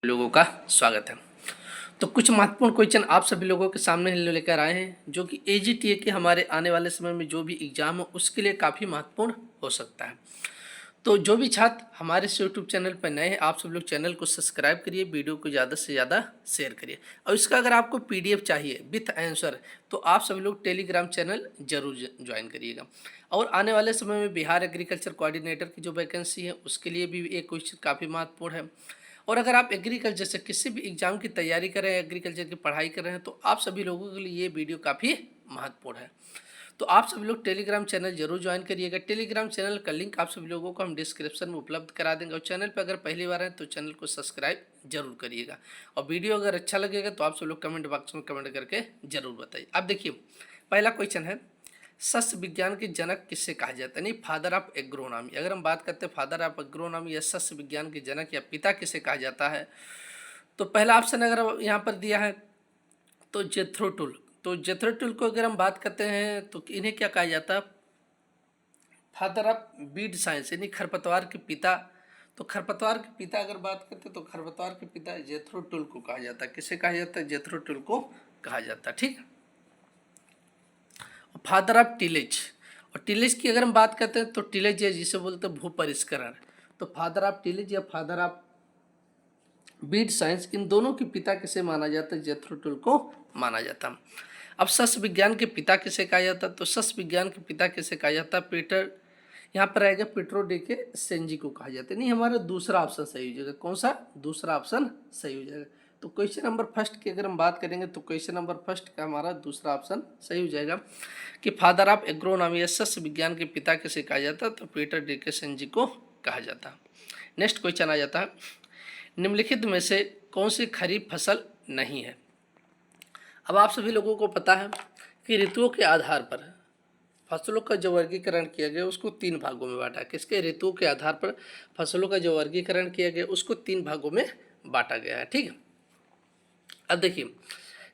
लोगों का स्वागत है। तो कुछ महत्वपूर्ण क्वेश्चन आप सभी लोगों के सामने लेकर आए हैं जो कि एजीटीए के हमारे आने वाले समय में जो भी एग्जाम हो उसके लिए काफ़ी महत्वपूर्ण हो सकता है। तो जो भी छात्र हमारे इस यूट्यूब चैनल पर नए हैं आप सब लोग चैनल को सब्सक्राइब करिए, वीडियो को ज़्यादा से ज़्यादा शेयर करिए और इसका अगर आपको पीडीएफ चाहिए विथ आंसर तो आप सभी लोग टेलीग्राम चैनल जरूर ज्वाइन करिएगा। और आने वाले समय में बिहार एग्रीकल्चर कोऑर्डिनेटर की जो वैकेंसी है उसके लिए भी एक क्वेश्चन काफ़ी महत्वपूर्ण है। और अगर आप एग्रीकल्चर से किसी भी एग्जाम की तैयारी कर रहे हैं, एग्रीकल्चर की पढ़ाई कर रहे हैं तो आप सभी लोगों के लिए ये वीडियो काफ़ी महत्वपूर्ण है। तो आप सभी लोग टेलीग्राम चैनल जरूर ज्वाइन करिएगा। टेलीग्राम चैनल का लिंक आप सभी लोगों को हम डिस्क्रिप्शन में उपलब्ध करा देंगे और चैनल पर अगर पहली बार हैं तो चैनल को सब्सक्राइब जरूर करिएगा। और वीडियो अगर अच्छा लगेगा तो आप सब लोग कमेंट बॉक्स में कमेंट करके जरूर बताइए। अब देखिए पहला क्वेश्चन है, सस्य विज्ञान के जनक किससे कहा जाता है, नहीं फादर ऑफ एग्रोनॉमी। अगर हम बात करते हैं फादर ऑफ एग्रोनॉमी या सस्य विज्ञान के जनक या पिता किसे कहा जाता है तो पहला ऑप्शन अगर यहाँ पर दिया है तो जेथ्रो टुल। तो जेथ्रो टुल को अगर हम बात करते हैं तो इन्हें क्या कहा जाता है, फादर ऑफ बीड साइंस यानी खरपतवार के पिता। तो खरपतवार के पिता अगर बात करते हैं तो खरपतवार के पिता जेथ्रो टुल को कहा जाता है। किसे कहा जाता है, जेथ्रो टुल को कहा जाता है। ठीक, फादर ऑफ टिलेज। और टिलेज की अगर हम बात करते हैं तो टिलेज है जिसे बोलते हैं भू परिष्करण। तो फादर ऑफ टिलेज या फादर ऑफ बीड साइंस इन दोनों के पिता किसे माना जाता है, जेथ्रो टुल को माना जाता है। अब सस्य विज्ञान के पिता किसे कहा जाता है तो सस्य विज्ञान के पिता किसे कहा जाता है, पीटर, यहाँ पर आएगा पेट्रो डे के सेंजी को कहा जाता है। नहीं हमारा दूसरा ऑप्शन सही हो जाएगा। कौन सा, दूसरा ऑप्शन सही हो जाएगा। तो क्वेश्चन नंबर फर्स्ट की अगर हम बात करेंगे तो क्वेश्चन नंबर फर्स्ट का हमारा दूसरा ऑप्शन सही हो जाएगा कि फादर ऑफ एग्रोनॉमी या सस्य विज्ञान के पिता किसे कहा जाता है तो पीटर डिकेसन जी को कहा जाता है। नेक्स्ट क्वेश्चन आ जाता है, निम्नलिखित में से कौन सी खरीफ फसल नहीं है। अब आप सभी लोगों को पता है कि ऋतुओं के आधार पर फसलों का जो वर्गीकरण किया गया उसको तीन भागों में बांटा। किसके, ऋतुओं के आधार पर फसलों का जो वर्गीकरण किया गया उसको तीन भागों में बांटा गया है। ठीक है, अब देखिए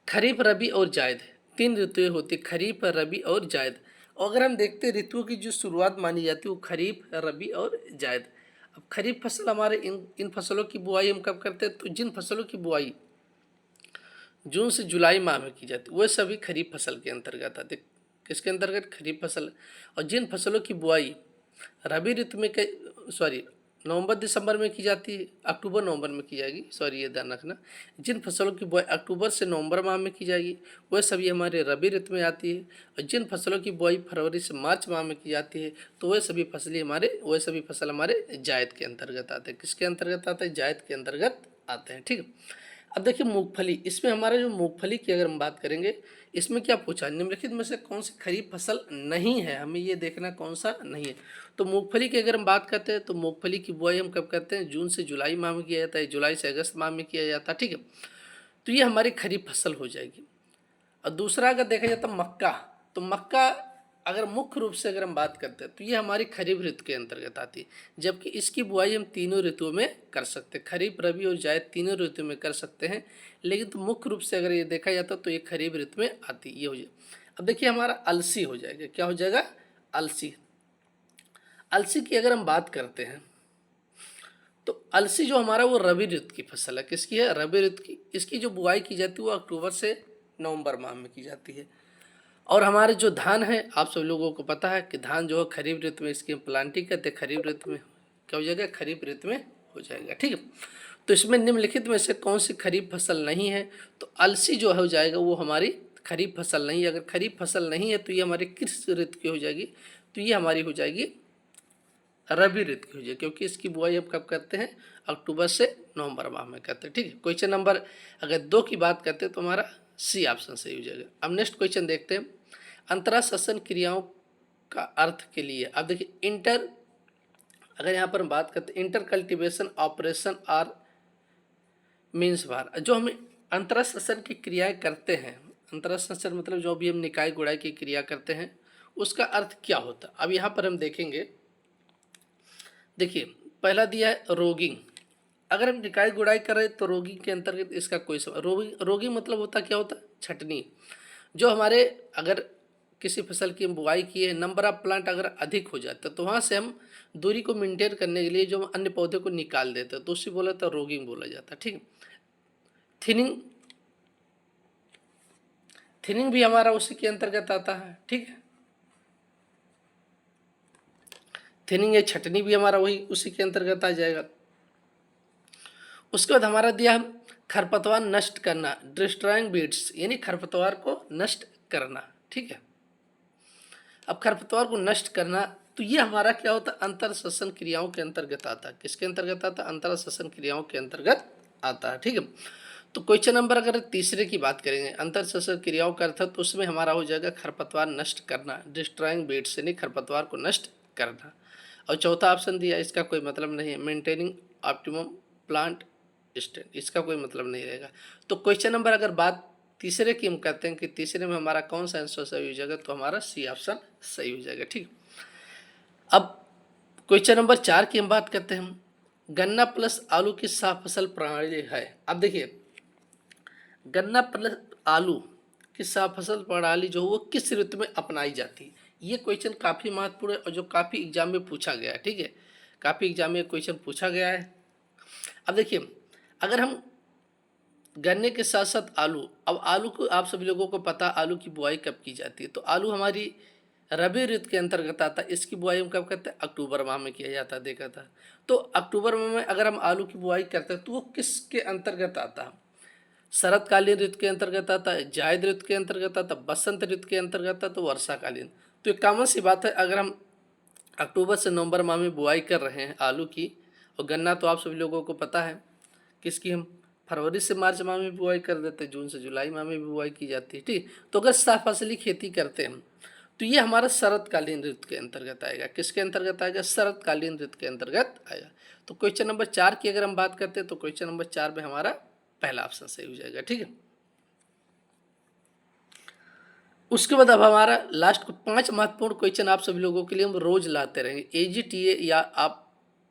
खरीफ, रबी और जायद तीन ऋतुएं होती, खरीफ, रबी और जायद। और अगर हम देखते हैं ऋतुओं की जो शुरुआत मानी जाती है वो खरीफ, रबी और जायद। अब खरीफ फसल हमारे इन फसलों की बुआई हम कब करते हैं तो जिन फसलों की बुआई जून से जुलाई माह में की जाती है वह सभी खरीफ फसल के अंतर्गत आते। किसके अंतर्गत, खरीफ फसल। और जिन फसलों की बुआई रबी ऋतु में नवंबर दिसंबर में की जाती है, अक्टूबर नवंबर में की जाएगी, सॉरी ये ध्यान रखना, जिन फसलों की बुआई अक्टूबर से नवंबर माह में की जाएगी वह सभी हमारे रबी ऋतु में आती है। और जिन फसलों की बुआई फरवरी से मार्च माह में की जाती है तो वह सभी सभी फसल हमारे जायद के अंतर्गत आते हैं। किसके अंतर्गत आते हैं, जायद के अंतर्गत आते हैं। ठीक है, अब देखिए मूंगफली, इसमें हमारा जो मूंगफली की अगर हम बात करेंगे इसमें क्या पूछा, निम्नलिखित में से कौन सी खरीफ फसल नहीं है, हमें ये देखना कौन सा नहीं है। तो मूंगफली की अगर हम बात करते हैं तो मूंगफली की बुआई हम कब करते हैं, जून से जुलाई माह में किया जाता है, जुलाई से अगस्त माह में किया जाता है। ठीक है, तो ये हमारी खरीफ फसल हो जाएगी। और दूसरा अगर देखा जाता है मक्का, तो मक्का अगर मुख्य रूप से अगर हम बात करते हैं तो ये हमारी खरीफ ऋतु के अंतर्गत आती है, जबकि इसकी बुआई हम तीनों ऋतुओं में कर सकते हैं, खरीफ, रबी और जायद तीनों ऋतु में कर सकते हैं। लेकिन तो मुख्य रूप से अगर ये देखा जाता तो ये खरीफ ऋतु में आती है, ये हो जाए। अब देखिए हमारा अलसी हो जाएगा, क्या हो जाएगा, अलसी। अलसी की अगर हम बात करते हैं तो अलसी जो हमारा वो रबी ऋतु की फसल है। किसकी है, रबी ऋतु की। इसकी जो बुआई की जाती है वो अक्टूबर से नवंबर माह में की जाती है। और हमारे जो धान है आप सब लोगों को पता है कि धान जो है खरीफ ऋतु में इसकी प्लांटिंग करते हैं, खरीफ ऋतु में क्या हो जाएगा, खरीफ ऋतु में हो जाएगा। ठीक है, तो इसमें निम्नलिखित में से कौन सी खरीफ फसल नहीं है तो अलसी जो हो जाएगा वो हमारी खरीफ फसल नहीं है। अगर खरीफ फसल नहीं है तो ये हमारी किस ऋतु की हो जाएगी, तो ये हमारी हो जाएगी रबी ऋतु की हो जाएगी, क्योंकि इसकी बुआई हम कब करते हैं, अक्टूबर से नवंबर माह में करते हैं। ठीक है, क्वेश्चन नंबर अगर 2 की बात करते हैं तो हमारा सी ऑप्शन सही हो जाएगा। अब नेक्स्ट क्वेश्चन देखते हैं, अंतराश्वसन क्रियाओं का अर्थ के लिए। अब देखिए अगर यहाँ पर हम बात करते हैं inter cultivation operation are means बार, जो हम अंतराश्वसन की क्रियाएं करते हैं, अंतराश्वसन मतलब जो भी हम निकाय गुड़ाई की क्रिया करते हैं उसका अर्थ क्या होता है। अब यहाँ पर हम देखेंगे, देखिए पहला दिया है रोगिंग। अगर हम निकाय गुड़ाई करें तो रोगी के अंतर्गत इसका कोई रोगी मतलब होता क्या होता है, छटनी। जो हमारे अगर किसी फसल की हम बुआई की है, नंबर ऑफ प्लांट अगर अधिक हो जाता है तो वहाँ से हम दूरी को मेंटेन करने के लिए जो अन्य पौधे को निकाल देते हैं तो उसे बोला था रोगिंग बोला जाता है, ठीक है। थिनिंग, थिनिंग भी हमारा उसी के अंतर्गत आता है, ठीक है। थिनिंग या छटनी भी हमारा वही उसी के अंतर्गत आ जाएगा। उसके बाद हमारा दिया हम खरपतवार नष्ट करना, डिस्ट्रॉइंग वीड्स, यानी खरपतवार को नष्ट करना, ठीक है। अब खरपतवार को नष्ट करना तो ये हमारा क्या होता है, अंतर श्वसन क्रियाओं के अंतर्गत आता है। किसके अंतर्गत आता है, अंतर श्वसन क्रियाओं के अंतर्गत आता है, ठीक है। तो क्वेश्चन नंबर अगर तीसरे की बात करेंगे, अंतर श्वसन क्रियाओं का अर्थ, तो उसमें हमारा हो जाएगा खरपतवार नष्ट करना, डिस्ट्रॉइंग वीड्स, यानी खरपतवार को नष्ट करना। और चौथा ऑप्शन दिया, इसका कोई मतलब नहीं है, मेंटेनिंग ऑप्टिमम प्लांट स्टैंड, इसका कोई मतलब नहीं रहेगा। तो क्वेश्चन नंबर अगर बात तीसरे की हम कहते हैं कि तीसरे में हमारा कौन सा आंसर सही हो जाएगा, तो हमारा सी ऑप्शन सही हो जाएगा, ठीक। अब क्वेश्चन नंबर 4 की हम बात करते हैं, हम गन्ना प्लस आलू की साफ फसल प्रणाली है। अब देखिए, गन्ना प्लस आलू की साफ फसल प्रणाली जो है वो किस ऋतु में अपनाई जाती है, ये क्वेश्चन काफ़ी महत्वपूर्ण है और जो काफ़ी एग्जाम में पूछा गया है, ठीक है। काफ़ी एग्जाम में क्वेश्चन पूछा गया है। अब देखिए, अगर हम गन्ने के साथ साथ आलू, अब आलू को आप सभी लोगों को पता आलू की बुआई कब की जाती है, तो आलू हमारी रबी ऋतु के अंतर्गत आता है। इसकी बुआई हम कब करते हैं, अक्टूबर माह में किया जाता है, देखा था। तो अक्टूबर माह में अगर हम आलू की बुआई करते हैं तो वो किसके अंतर्गत आता है, शरतकालीन ऋतु के अंतर्गत आता है, जायद ऋतु के अंतर्गत आता है, बसंत ऋतु के अंतर्गत आता है, तो वर्षाकालीन। तो एक कॉमन सी बात है, अगर हम अक्टूबर से नवंबर माह में बुआई कर रहे हैं आलू की, और गन्ना तो आप सभी लोगों को पता है किसकी हम फरवरी से मार्च माह में बुआई कर देते हैं, जून से जुलाई माह में भी बुआई की जाती है, ठीक। तो अगर साफ फसली खेती करते हैं तो ये हमारा शरतकालीन ऋतु के अंतर्गत आएगा। किसके अंतर्गत आएगा, शरतकालीन ऋतु के अंतर्गत आएगा। तो क्वेश्चन नंबर 4 की अगर हम बात करते हैं तो क्वेश्चन नंबर 4 में हमारा पहला ऑप्शन सही हो जाएगा, ठीक है। उसके बाद अब हमारा लास्ट 5 महत्वपूर्ण क्वेश्चन आप सभी लोगों के लिए हम रोज लाते रहेंगे। एजीटीए या आप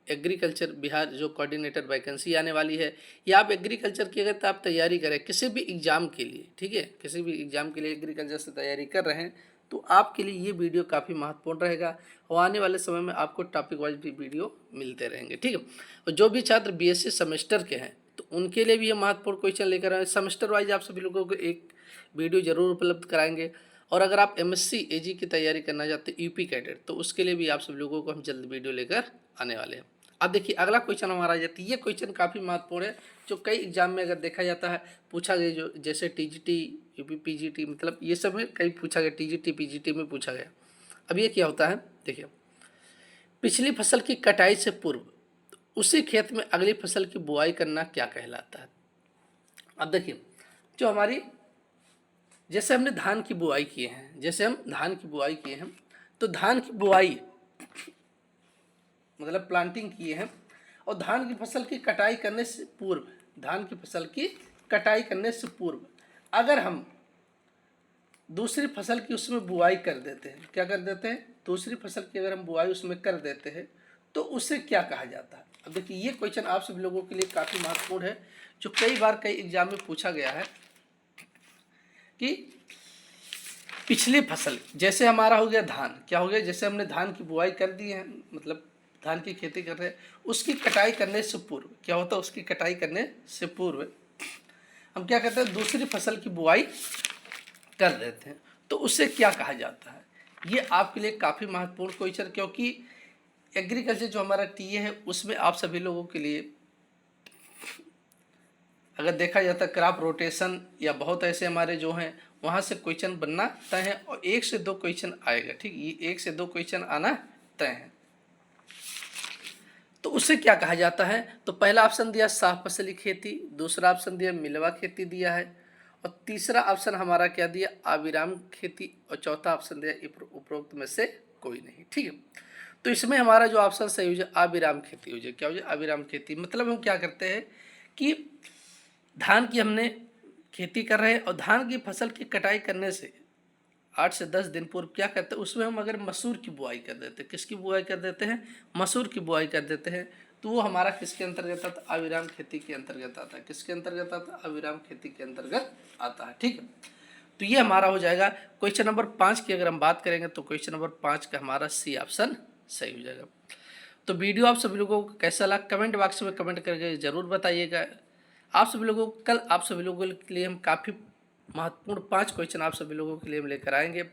एग्रीकल्चर बिहार जो कोऑर्डिनेटर वैकेंसी आने वाली है, या आप एग्रीकल्चर की अगर आप तैयारी करें किसी भी एग्जाम के लिए, ठीक है, किसी भी एग्जाम के लिए एग्रीकल्चर से तैयारी कर रहे हैं, तो आपके लिए ये वीडियो काफ़ी महत्वपूर्ण रहेगा और आने वाले समय में आपको टॉपिक वाइज भी वीडियो मिलते रहेंगे, ठीक है। और जो भी छात्र बीएससी सेमेस्टर के हैं तो उनके लिए भी ये महत्वपूर्ण क्वेश्चन लेकर आए। सेमेस्टर वाइज आप सभी लोगों को एक वीडियो जरूर उपलब्ध कराएंगे। और अगर आप एमएससी एजी की तैयारी करना चाहते हैं यूपी कैडेट, तो उसके लिए भी आप सभी लोगों को हम जल्द वीडियो लेकर आने वाले हैं। अब देखिए अगला क्वेश्चन हमारा आ जाता है, ये क्वेश्चन काफ़ी महत्वपूर्ण है, जो कई एग्जाम में अगर देखा जाता है पूछा गया, जो जैसे टीजीटी यूपी पीजीटी, मतलब ये सब में कई पूछा गया, टीजीटी पीजीटी में पूछा गया। अब ये क्या होता है, देखिए, पिछली फसल की कटाई से पूर्व उसी खेत में अगली फसल की बुआई करना क्या कहलाता है। अब देखिए, जो हमारी, जैसे हमने धान की बुआई किए हैं, जैसे हम धान की बुआई किए हैं, तो धान की बुआई मतलब प्लांटिंग किए हैं, और धान की फसल की कटाई करने से पूर्व, धान की फसल की कटाई करने से पूर्व अगर हम दूसरी फसल की उसमें बुआई कर देते हैं, क्या कर देते हैं, दूसरी फसल की अगर हम बुआई उसमें कर देते हैं तो उसे क्या कहा जाता है। अब देखिए, ये क्वेश्चन आप सभी लोगों के लिए काफ़ी महत्वपूर्ण है, जो कई बार कई एग्जाम में पूछा गया है कि पिछली फसल, जैसे हमारा हो गया धान, क्या हो गया, जैसे हमने धान की बुआई कर दी है, मतलब धान की खेती कर रहे हैं, उसकी कटाई करने से पूर्व क्या होता है, उसकी कटाई करने से पूर्व हम क्या कहते हैं, दूसरी फसल की बुआई कर देते हैं, तो उसे क्या कहा जाता है। ये आपके लिए काफ़ी महत्वपूर्ण क्वेश्चन, क्योंकि एग्रीकल्चर जो हमारा टीए है उसमें आप सभी लोगों के लिए अगर देखा जाता है क्रॉप रोटेशन या बहुत ऐसे हमारे जो हैं वहाँ से क्वेश्चन बनना तय है, और 1 से 2 क्वेश्चन आएगा, ठीक, ये 1 से 2 क्वेश्चन आना तय है। तो उसे क्या कहा जाता है, तो पहला ऑप्शन दिया साफ फसली खेती, दूसरा ऑप्शन दिया मिलवा खेती दिया है, और तीसरा ऑप्शन हमारा क्या दिया, अविराम खेती, और चौथा ऑप्शन दिया उपरोक्त में से कोई नहीं, ठीक है। तो इसमें हमारा जो ऑप्शन सही हो जाए अविराम खेती हो जाए, क्या हो जाए, अविराम खेती। मतलब हम क्या करते हैं कि धान की हमने खेती कर रहे हैं और धान की फसल की कटाई करने से 8 से 10 दिन पूर्व क्या करते हैं, उसमें हम अगर मसूर की बुआई कर देते हैं, किसकी बुआई कर देते हैं, मसूर की बुआई कर देते हैं, तो वो हमारा किसके अंतर्गत आता है, अविराम खेती के अंतर्गत आता है। किसके अंतर्गत आता है, अविराम खेती के अंतर्गत आता है, ठीक है। तो ये हमारा हो जाएगा। क्वेश्चन नंबर 5 की अगर हम बात करेंगे तो क्वेश्चन नंबर 5 का हमारा सी ऑप्शन सही हो जाएगा। तो वीडियो आप सभी लोगों को कैसा लगा कमेंट बॉक्स में कमेंट करके ज़रूर बताइएगा। आप सभी लोगों को कल आप सभी लोगों के लिए हम काफ़ी महत्वपूर्ण 5 क्वेश्चन आप सभी लोगों के लिए हम लेकर आएंगे।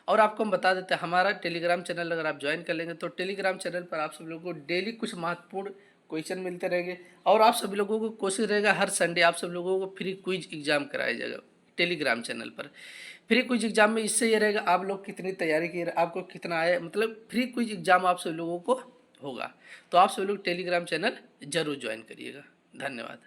और आपको हम बता देते हैं हमारा टेलीग्राम चैनल अगर आप ज्वाइन कर लेंगे तो टेलीग्राम चैनल पर आप सभी लोगों को डेली कुछ महत्वपूर्ण क्वेश्चन मिलते रहेंगे। और आप सभी लोगों को कोशिश रहेगा हर संडे आप सभी लोगों को फ्री क्विज एग्जाम कराया जाएगा टेलीग्राम चैनल पर। फ्री क्विज एग्जाम में इससे ये रहेगा आप लोग कितनी तैयारी की, आपको कितना आया, मतलब फ्री क्विज एग्जाम आप सभी लोगों को होगा। तो आप सभी लोग टेलीग्राम चैनल जरूर ज्वाइन करिएगा। धन्यवाद।